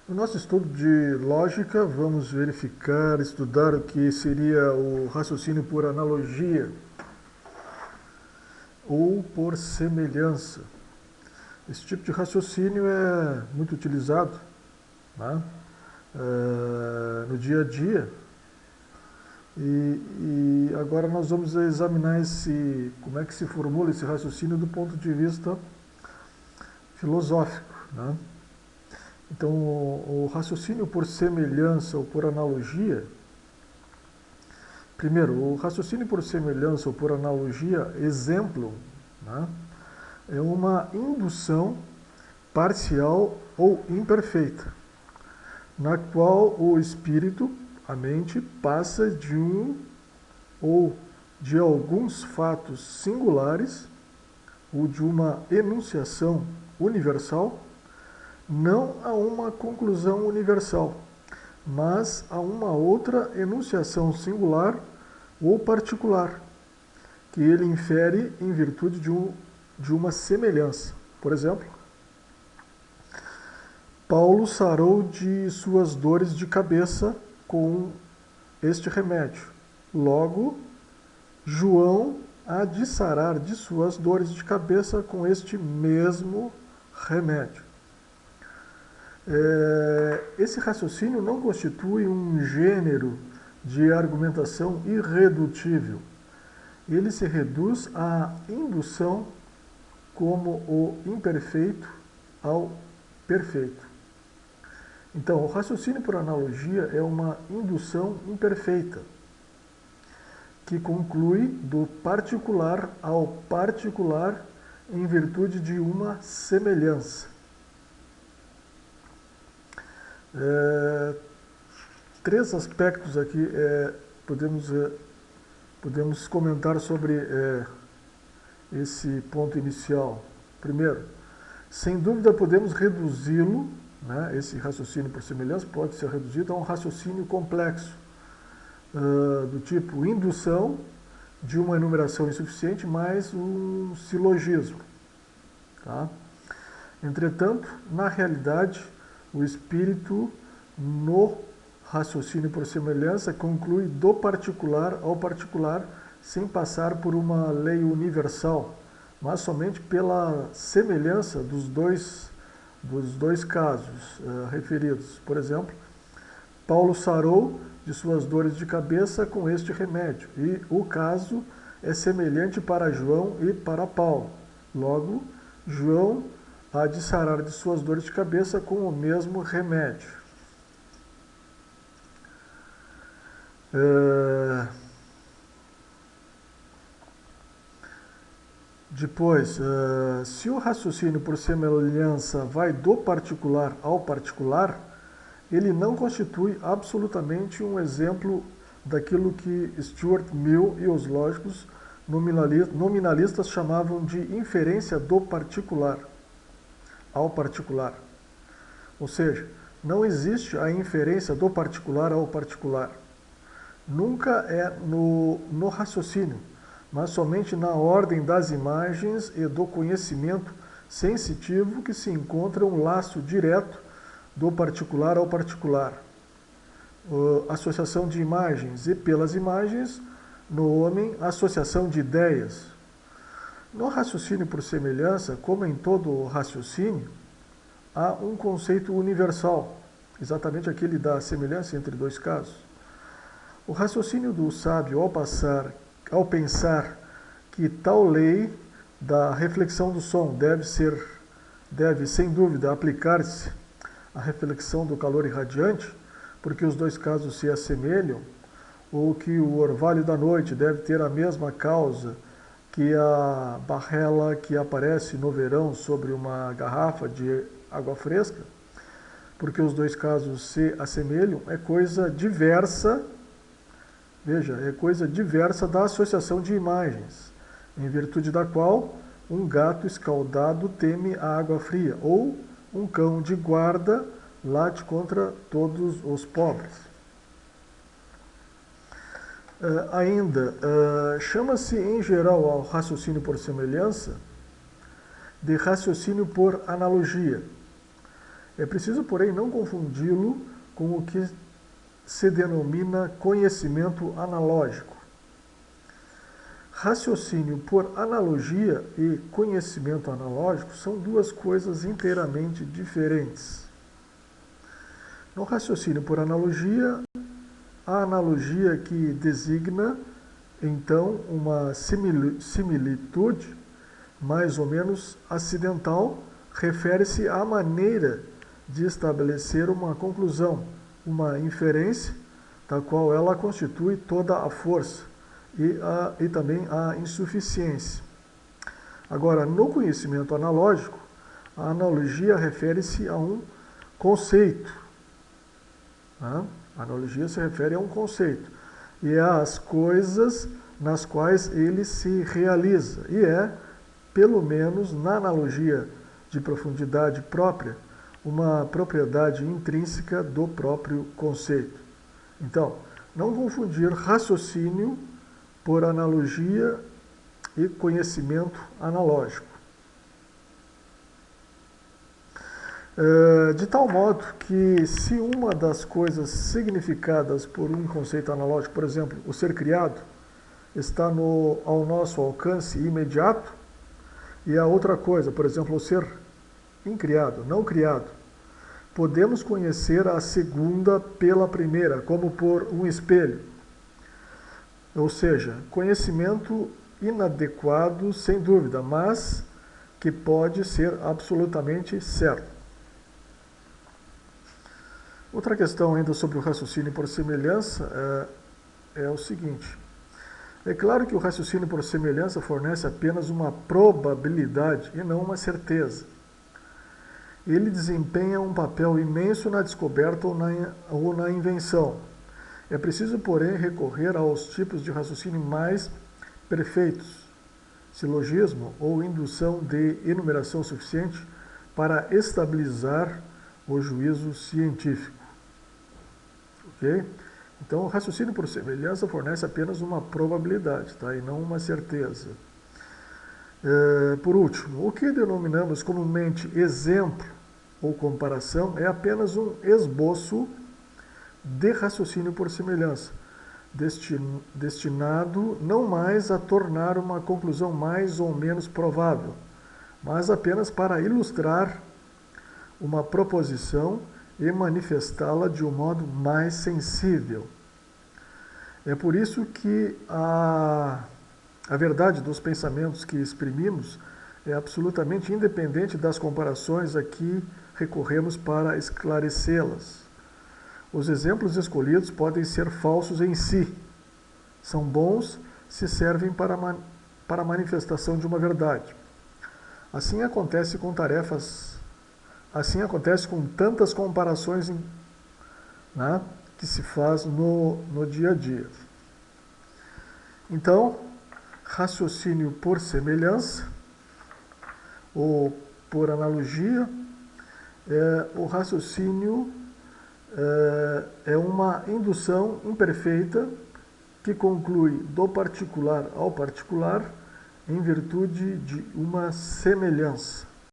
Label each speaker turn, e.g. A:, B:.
A: No nosso estudo de lógica, vamos verificar, estudar o que seria o raciocínio por analogia ou por semelhança. Esse tipo de raciocínio é muito utilizado, né, no dia a dia. E agora nós vamos examinar como é que se formula esse raciocínio do ponto de vista filosófico, né? Então, o raciocínio por semelhança ou por analogia, primeiro, o raciocínio por semelhança ou por analogia, exemplo, né, é uma indução parcial ou imperfeita, na qual o espírito, a mente, passa de um ou de alguns fatos singulares ou de uma enunciação universal, não a uma conclusão universal, mas a uma outra enunciação singular ou particular, que ele infere em virtude de uma semelhança. Por exemplo, Paulo sarou de suas dores de cabeça com este remédio. Logo, João há de sarar de suas dores de cabeça com este mesmo remédio. Esse raciocínio não constitui um gênero de argumentação irredutível. Ele se reduz à indução como o imperfeito ao perfeito. Então, o raciocínio por analogia é uma indução imperfeita, que conclui do particular ao particular em virtude de uma semelhança. Três aspectos aqui podemos comentar sobre esse ponto inicial. Primeiro, sem dúvida podemos reduzi-lo, né, esse raciocínio por semelhança pode ser reduzido a um raciocínio complexo, do tipo indução de uma enumeração insuficiente mais um silogismo. Tá? Entretanto, na realidade, o espírito, no raciocínio por semelhança, conclui do particular ao particular, sem passar por uma lei universal, mas somente pela semelhança dos dois casos referidos. Por exemplo, Paulo sarou de suas dores de cabeça com este remédio, e o caso é semelhante para João e para Paulo. Logo, João há de sarar de suas dores de cabeça com o mesmo remédio. Depois, se o raciocínio por semelhança vai do particular ao particular, ele não constitui absolutamente um exemplo daquilo que Stuart Mill e os lógicos nominalistas chamavam de inferência do particular ao particular. Ou seja, não existe a inferência do particular ao particular. Nunca é no raciocínio, mas somente na ordem das imagens e do conhecimento sensitivo que se encontra um laço direto do particular ao particular. Associação de imagens e pelas imagens, no homem, associação de ideias. No raciocínio por semelhança, como em todo raciocínio, há um conceito universal, exatamente aquele da semelhança entre dois casos. O raciocínio do sábio, ao pensar que tal lei da reflexão do som deve sem dúvida aplicar-se à reflexão do calor irradiante, porque os dois casos se assemelham, ou que o orvalho da noite deve ter a mesma causa que a barrela que aparece no verão sobre uma garrafa de água fresca, porque os dois casos se assemelham, é coisa diversa, veja, é coisa diversa da associação de imagens, em virtude da qual um gato escaldado teme a água fria, ou um cão de guarda late contra todos os pobres. Chama-se em geral ao raciocínio por semelhança de raciocínio por analogia. É preciso, porém, não confundi-lo com o que se denomina conhecimento analógico. Raciocínio por analogia e conhecimento analógico são duas coisas inteiramente diferentes. No raciocínio por analogia, a analogia que designa, então, uma similitude mais ou menos acidental, refere-se à maneira de estabelecer uma conclusão, uma inferência, da qual ela constitui toda a força e também a insuficiência. Agora, no conhecimento analógico, a analogia refere-se a um conceito. A analogia se refere a um conceito e às coisas nas quais ele se realiza, e é, pelo menos na analogia de profundidade própria, uma propriedade intrínseca do próprio conceito. Então, não confundir raciocínio por analogia e conhecimento analógico. De tal modo que, se uma das coisas significadas por um conceito analógico, por exemplo, o ser criado, está ao nosso alcance imediato, e a outra coisa, por exemplo, o ser incriado, não criado, podemos conhecer a segunda pela primeira, como por um espelho. Ou seja, conhecimento inadequado, sem dúvida, mas que pode ser absolutamente certo. Outra questão ainda sobre o raciocínio por semelhança é o seguinte. É claro que o raciocínio por semelhança fornece apenas uma probabilidade e não uma certeza. Ele desempenha um papel imenso na descoberta ou na invenção. É preciso, porém, recorrer aos tipos de raciocínio mais perfeitos, silogismo ou indução de enumeração suficiente para estabilizar o juízo científico. Ok? Então, o raciocínio por semelhança fornece apenas uma probabilidade, tá? E não uma certeza. Por último, o que denominamos comumente exemplo ou comparação é apenas um esboço de raciocínio por semelhança, destinado não mais a tornar uma conclusão mais ou menos provável, mas apenas para ilustrar uma proposição e manifestá-la de um modo mais sensível. É por isso que a verdade dos pensamentos que exprimimos é absolutamente independente das comparações a que recorremos para esclarecê-las. Os exemplos escolhidos podem ser falsos em si. São bons se servem para a manifestação de uma verdade. Assim acontece com tantas comparações que se faz no dia a dia. Então, raciocínio por semelhança ou por analogia, o raciocínio é uma indução imperfeita que conclui do particular ao particular em virtude de uma semelhança.